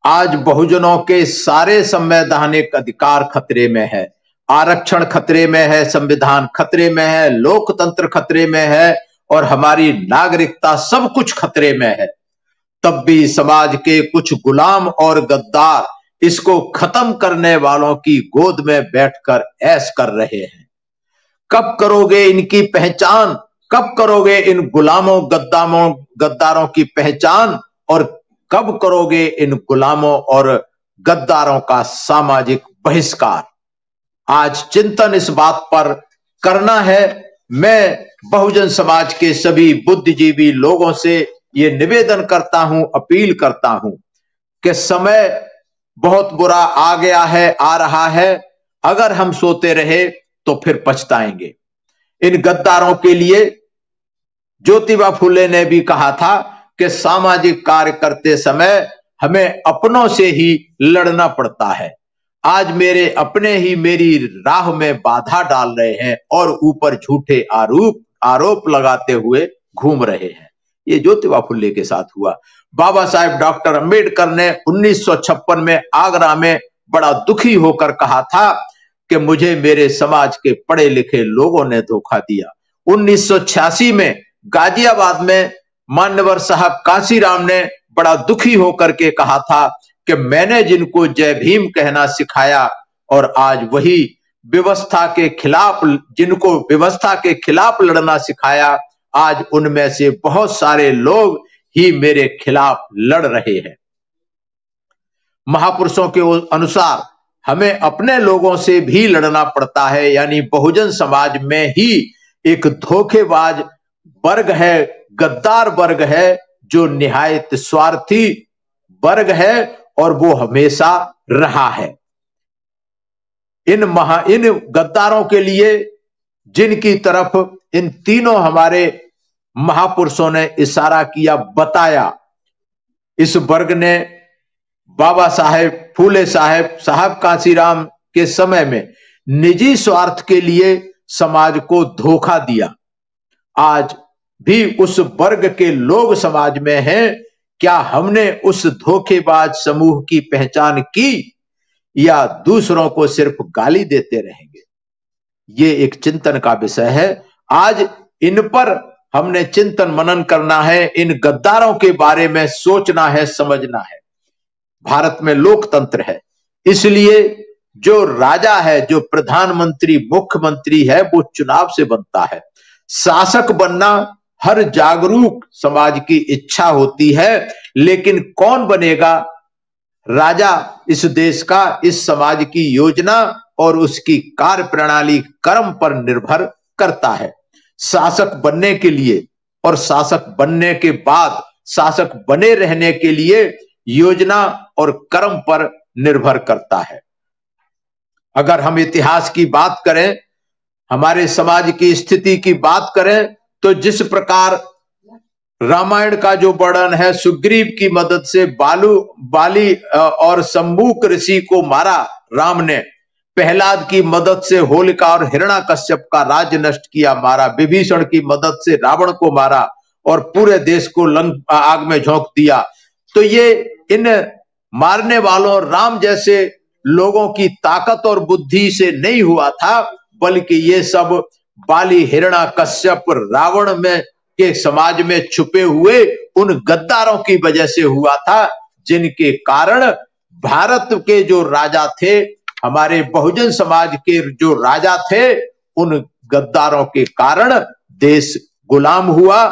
आज बहुजनों के सारे संवैधानिक अधिकार खतरे में है। आरक्षण खतरे में है, संविधान खतरे में है, लोकतंत्र खतरे में है और हमारी नागरिकता, सब कुछ खतरे में है। तब भी समाज के कुछ गुलाम और गद्दार इसको खत्म करने वालों की गोद में बैठकर ऐश कर रहे हैं। कब करोगे इनकी पहचान? कब करोगे इन गुलामों गद्दारों की पहचान? और कब करोगे इन गुलामों और गद्दारों का सामाजिक बहिष्कार? आज चिंतन इस बात पर करना है। मैं बहुजन समाज के सभी बुद्धिजीवी लोगों से ये निवेदन करता हूं, अपील करता हूं कि समय बहुत बुरा आ गया है, आ रहा है। अगर हम सोते रहे तो फिर पछताएंगे। इन गद्दारों के लिए ज्योतिबा फुले ने भी कहा था कि सामाजिक कार्य करते समय हमें अपनों से ही लड़ना पड़ता है। आज मेरे अपने ही मेरी राह में बाधा डाल रहे हैं और ऊपर झूठे आरोप लगाते हुए घूम रहे हैं। ये ज्योतिबा फुले के साथ हुआ। बाबा साहेब डॉक्टर अंबेडकर ने 1956 में आगरा में बड़ा दुखी होकर कहा था कि मुझे मेरे समाज के पढ़े लिखे लोगों ने धोखा दिया। 1986 में गाजियाबाद में मान्यवर साहब कांसीराम ने बड़ा दुखी होकर के कहा था कि मैंने जिनको जय भीम कहना सिखाया और आज वही व्यवस्था के खिलाफ, जिनको व्यवस्था के खिलाफ लड़ना सिखाया, आज उनमें से बहुत सारे लोग ही मेरे खिलाफ लड़ रहे हैं। महापुरुषों के अनुसार हमें अपने लोगों से भी लड़ना पड़ता है। यानी बहुजन समाज में ही एक धोखेबाज वर्ग है, गद्दार वर्ग है, जो निहायत स्वार्थी वर्ग है और वो हमेशा रहा है। इन गद्दारों के लिए जिनकी तरफ इन तीनों हमारे महापुरुषों ने इशारा किया, बताया, इस वर्ग ने बाबा साहेब फूले साहब कांसीराम के समय में निजी स्वार्थ के लिए समाज को धोखा दिया। आज भी उस वर्ग के लोग समाज में हैं। क्या हमने उस धोखेबाज समूह की पहचान की या दूसरों को सिर्फ गाली देते रहेंगे? ये एक चिंतन का विषय है। आज इन पर हमने चिंतन मनन करना है, इन गद्दारों के बारे में सोचना है, समझना है। भारत में लोकतंत्र है, इसलिए जो राजा है, जो प्रधानमंत्री, मुख्यमंत्री है, वो चुनाव से बनता है। शासक बनना हर जागरूक समाज की इच्छा होती है, लेकिन कौन बनेगा राजा इस देश का, इस समाज की योजना और उसकी कार्य प्रणाली कर्म पर निर्भर करता है। शासक बनने के लिए और शासक बनने के बाद शासक बने रहने के लिए योजना और कर्म पर निर्भर करता है। अगर हम इतिहास की बात करें, हमारे समाज की स्थिति की बात करें, तो जिस प्रकार रामायण का जो वर्णन है, सुग्रीव की मदद से बाली और शंबुक ऋषि को मारा राम ने, प्रहलाद की मदद से होलिका और हिरण्याकश्यप का राज्य नष्ट किया, मारा, विभीषण की मदद से रावण को मारा और पूरे देश को आग में झोंक दिया। तो ये इन मारने वालों राम जैसे लोगों की ताकत और बुद्धि से नहीं हुआ था, बल्कि ये सब बाली, हिरण्याकश्यप, रावण में के समाज में छुपे हुए उन गद्दारों की वजह से हुआ था, जिनके कारण भारत के जो राजा थे, हमारे बहुजन समाज के जो राजा थे, उन गद्दारों के कारण देश गुलाम हुआ।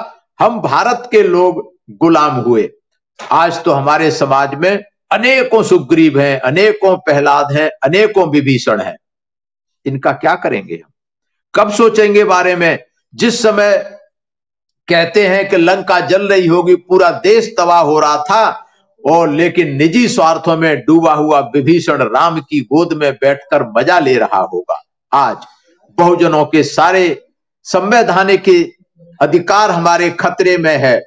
हम भारत के लोग गुलाम हुए। आज तो हमारे समाज में अनेकों सुग्रीव हैं, अनेकों प्रहलाद हैं, अनेकों विभीषण हैं। इनका क्या करेंगे हम? कब सोचेंगे बारे में? जिस समय कहते हैं कि लंका जल रही होगी, पूरा देश तबाह हो रहा था, और लेकिन निजी स्वार्थों में डूबा हुआ विभीषण राम की गोद में बैठकर मजा ले रहा होगा। आज बहुजनों के सारे संवैधानिक अधिकार हमारे खतरे में है।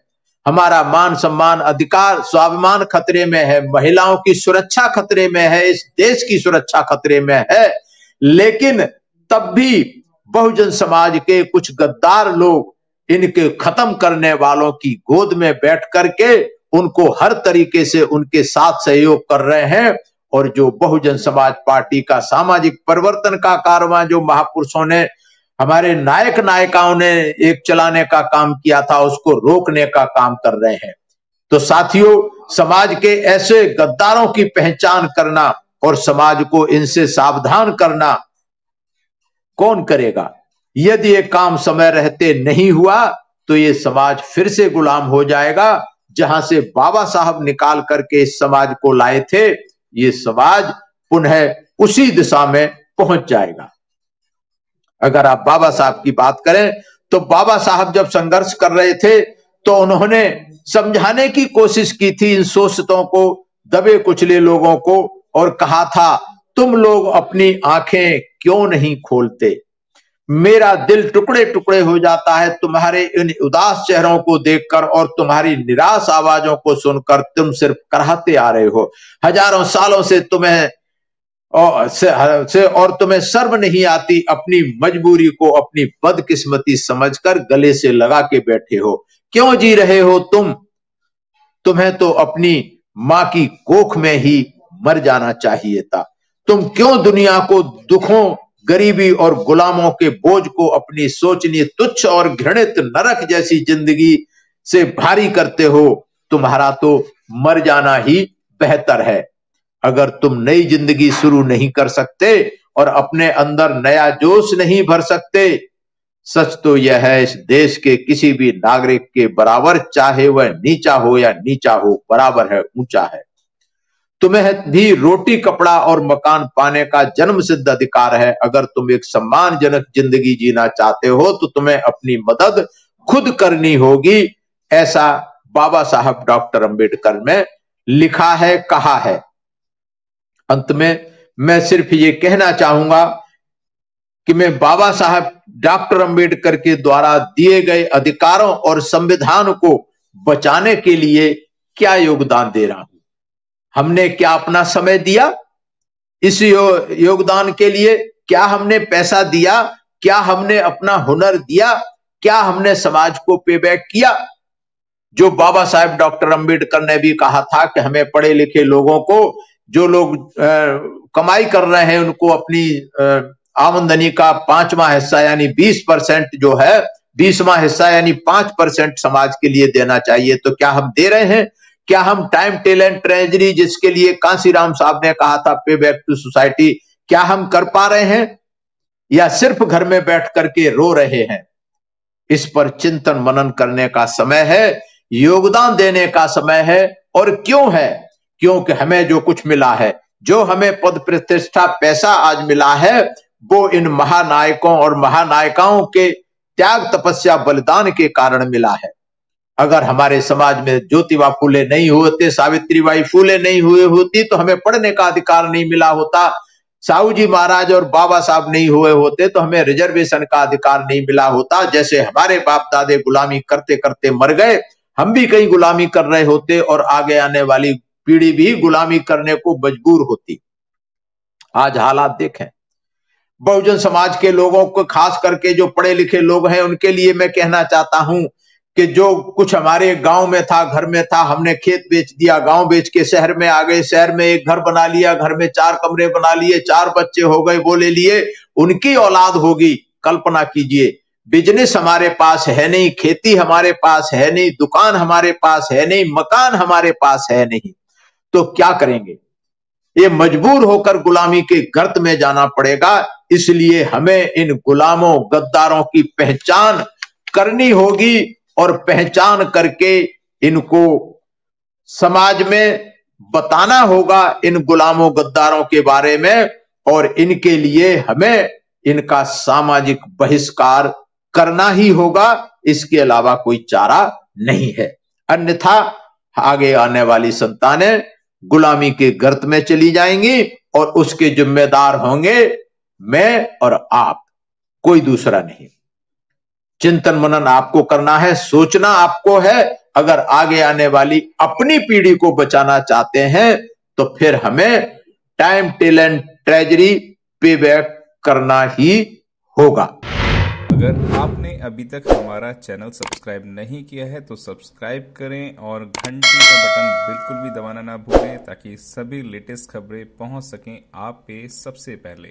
हमारा मान सम्मान, अधिकार, स्वाभिमान खतरे में है। महिलाओं की सुरक्षा खतरे में है। इस देश की सुरक्षा खतरे में है। लेकिन तब भी बहुजन समाज के कुछ गद्दार लोग इनके खत्म करने वालों की गोद में बैठ करके उनको हर तरीके से उनके साथ सहयोग कर रहे हैं। और जो बहुजन समाज पार्टी का सामाजिक परिवर्तन का कारवां जो महापुरुषों ने, हमारे नायक नायिकाओं ने एक चलाने का काम किया था, उसको रोकने का काम कर रहे हैं। तो साथियों, समाज के ऐसे गद्दारों की पहचान करना और समाज को इनसे सावधान करना कौन करेगा? यदि ये काम समय रहते नहीं हुआ तो ये समाज फिर से गुलाम हो जाएगा। जहां से बाबा साहब निकाल करके इस समाज को लाए थे, ये समाज पुनः उसी दिशा में पहुंच जाएगा। अगर आप बाबा साहब की बात करें तो बाबा साहब जब संघर्ष कर रहे थे तो उन्होंने समझाने की कोशिश की थी इन शोषितों को, दबे कुचले लोगों को, और कहा था तुम लोग अपनी आंखें क्यों नहीं खोलते? मेरा दिल टुकड़े टुकड़े हो जाता है तुम्हारे इन उदास चेहरों को देखकर और तुम्हारी निराश आवाजों को सुनकर। तुम सिर्फ कराहते आ रहे हो, हजारों सालों से तुम्हें और तुम्हें शर्म नहीं आती। अपनी मजबूरी को अपनी बदकिस्मती समझकर गले से लगा के बैठे हो। क्यों जी रहे हो तुम? तुम्हें तो अपनी मां की कोख में ही मर जाना चाहिए था। तुम क्यों दुनिया को दुखों, गरीबी और गुलामों के बोझ को अपनी सोचनीय तुच्छ और घृणित नरक जैसी जिंदगी से भारी करते हो? तुम्हारा तो मर जाना ही बेहतर है। अगर तुम नई जिंदगी शुरू नहीं कर सकते और अपने अंदर नया जोश नहीं भर सकते, सच तो यह है इस देश के किसी भी नागरिक के बराबर, चाहे वह नीचा हो या नीचा हो, बराबर है, ऊंचा है। तुम्हें भी रोटी, कपड़ा और मकान पाने का जन्म सिद्ध अधिकार है। अगर तुम एक सम्मानजनक जिंदगी जीना चाहते हो तो तुम्हें अपनी मदद खुद करनी होगी। ऐसा बाबा साहब डॉक्टर अंबेडकर ने लिखा है, कहा है। अंत में मैं सिर्फ ये कहना चाहूंगा कि मैं बाबा साहब डॉक्टर अंबेडकर के द्वारा दिए गए अधिकारों और संविधान को बचाने के लिए क्या योगदान दे रहा हूं। हमने क्या अपना समय दिया इस योगदान के लिए? क्या हमने पैसा दिया? क्या हमने अपना हुनर दिया? क्या हमने समाज को पे बैक किया? जो बाबा साहब डॉक्टर अंबेडकर ने भी कहा था कि हमें पढ़े लिखे लोगों को, जो लोग कमाई कर रहे हैं, उनको अपनी आमदनी का 5वां हिस्सा यानी 20% जो है, 20वां हिस्सा यानी 5% समाज के लिए देना चाहिए। तो क्या हम दे रहे हैं? क्या हम टाइम, टैलेंट, ट्रेजरी, जिसके लिए कांसीराम साहब ने कहा था पे बैक टू सोसाइटी, क्या हम कर पा रहे हैं या सिर्फ घर में बैठ करके रो रहे हैं? इस पर चिंतन मनन करने का समय है, योगदान देने का समय है। और क्यों है? क्योंकि हमें जो कुछ मिला है, जो हमें पद, प्रतिष्ठा, पैसा आज मिला है, वो इन महानायकों और महानायिकाओं के त्याग, तपस्या, बलिदान के कारण मिला है। अगर हमारे समाज में ज्योतिबा फूले नहीं होते, सावित्रीबाई फूले नहीं हुए होती, तो हमें पढ़ने का अधिकार नहीं मिला होता। साहू जी महाराज और बाबा साहब नहीं हुए होते तो हमें रिजर्वेशन का अधिकार नहीं मिला होता। जैसे हमारे बाप दादे गुलामी करते करते मर गए, हम भी कहीं गुलामी कर रहे होते और आगे आने वाली पीढ़ी भी गुलामी करने को मजबूर होती। आज हालात देखें। बहुजन समाज के लोगों को, खास करके जो पढ़े लिखे लोग हैं, उनके लिए मैं कहना चाहता हूं कि जो कुछ हमारे गांव में था, घर में था, हमने खेत बेच दिया, गांव बेच के शहर में आ गए, शहर में एक घर बना लिया, घर में 4 कमरे बना लिए, 4 बच्चे हो गए, वो ले लिए, उनकी औलाद होगी। कल्पना कीजिए, बिजनेस हमारे पास है नहीं, खेती हमारे पास है नहीं, दुकान हमारे पास है नहीं, मकान हमारे पास है नहीं, तो क्या करेंगे? ये मजबूर होकर गुलामी के गर्त में जाना पड़ेगा। इसलिए हमें इन गुलामों, गद्दारों की पहचान करनी होगी और पहचान करके इनको समाज में बताना होगा, इन गुलामों, गद्दारों के बारे में। और इनके लिए हमें इनका सामाजिक बहिष्कार करना ही होगा, इसके अलावा कोई चारा नहीं है। अन्यथा आगे आने वाली संतानें गुलामी के गर्त में चली जाएंगी और उसके जिम्मेदार होंगे मैं और आप, कोई दूसरा नहीं। चिंतन मनन आपको करना है, सोचना आपको है। अगर आगे आने वाली अपनी पीढ़ी को बचाना चाहते हैं तो फिर हमें टाइम, टैलेंट, ट्रेजरी पे बैक करना ही होगा। अगर आपने अभी तक हमारा चैनल सब्सक्राइब नहीं किया है तो सब्सक्राइब करें और घंटी का बटन बिल्कुल भी दबाना ना भूलें ताकि सभी लेटेस्ट खबरें पहुंच सकें आप पे सबसे पहले।